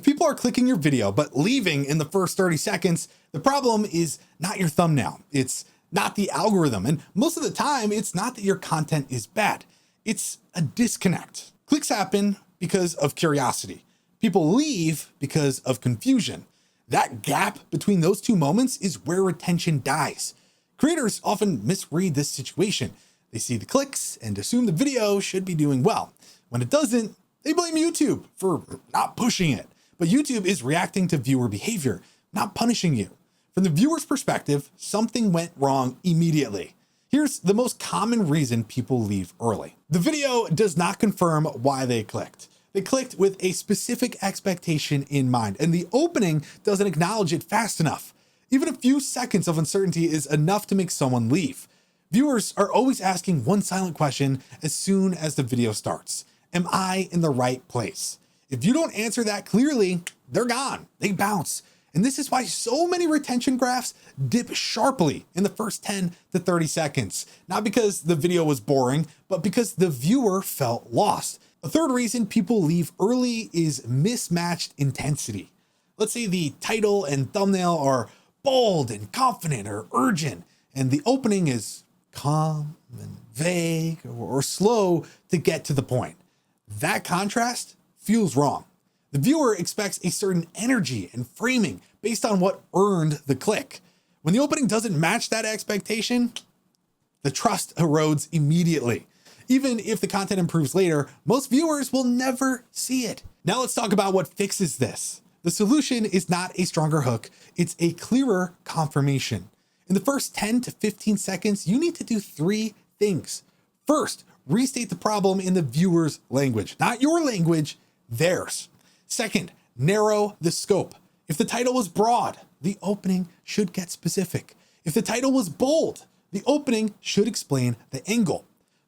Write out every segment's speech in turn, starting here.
If people are clicking your video but leaving in the first 30 seconds, the problem is not your thumbnail. It's not the algorithm. And most of the time, it's not that your content is bad. It's a disconnect. Clicks happen because of curiosity. People leave because of confusion. That gap between those two moments is where retention dies. Creators often misread this situation. They see the clicks and assume the video should be doing well. When it doesn't, they blame YouTube for not pushing it. But YouTube is reacting to viewer behavior, not punishing you. From the viewer's perspective, something went wrong immediately. Here's the most common reason people leave early. The video does not confirm why they clicked. They clicked with a specific expectation in mind, and the opening doesn't acknowledge it fast enough. Even a few seconds of uncertainty is enough to make someone leave. Viewers are always asking one silent question as soon as the video starts. Am I in the right place? If you don't answer that clearly, they're gone. They bounce. And this is why so many retention graphs dip sharply in the first 10 to 30 seconds. Not because the video was boring, but because the viewer felt lost. A third reason people leave early is mismatched intensity. Let's say the title and thumbnail are bold and confident or urgent, and the opening is calm and vague or slow to get to the point. That contrast feels wrong. The viewer expects a certain energy and framing based on what earned the click. When the opening doesn't match that expectation, the trust erodes immediately. Even if the content improves later, most viewers will never see it. Now let's talk about what fixes this. The solution is not a stronger hook, it's a clearer confirmation. In the first 10 to 15 seconds, you need to do 3 things. First, restate the problem in the viewer's language, not your language, theirs. Second, narrow the scope. If the title was broad, the opening should get specific. If the title was bold, the opening should explain the angle.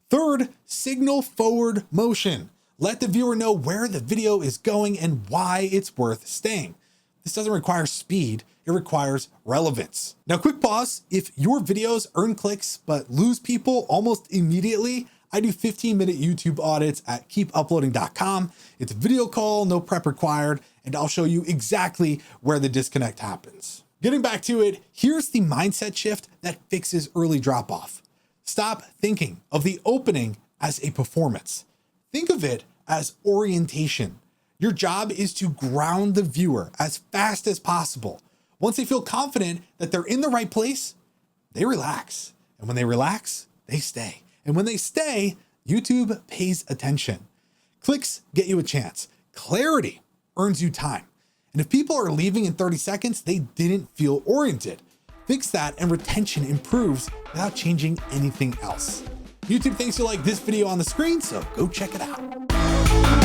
Third, signal forward motion. Let the viewer know where the video is going and why it's worth staying. This doesn't require speed, it requires relevance. Now, quick pause. If your videos earn clicks but lose people almost immediately, I do 15-minute YouTube audits at keepuploading.com. It's a video call, no prep required, and I'll show you exactly where the disconnect happens. Getting back to it, here's the mindset shift that fixes early drop-off. Stop thinking of the opening as a performance. Think of it as orientation. Your job is to ground the viewer as fast as possible. Once they feel confident that they're in the right place, they relax. And when they relax, they stay. And when they stay, YouTube pays attention. Clicks get you a chance. Clarity earns you time. And if people are leaving in 30 seconds, they didn't feel oriented. Fix that and retention improves without changing anything else. YouTube thinks you like this video on the screen, so go check it out.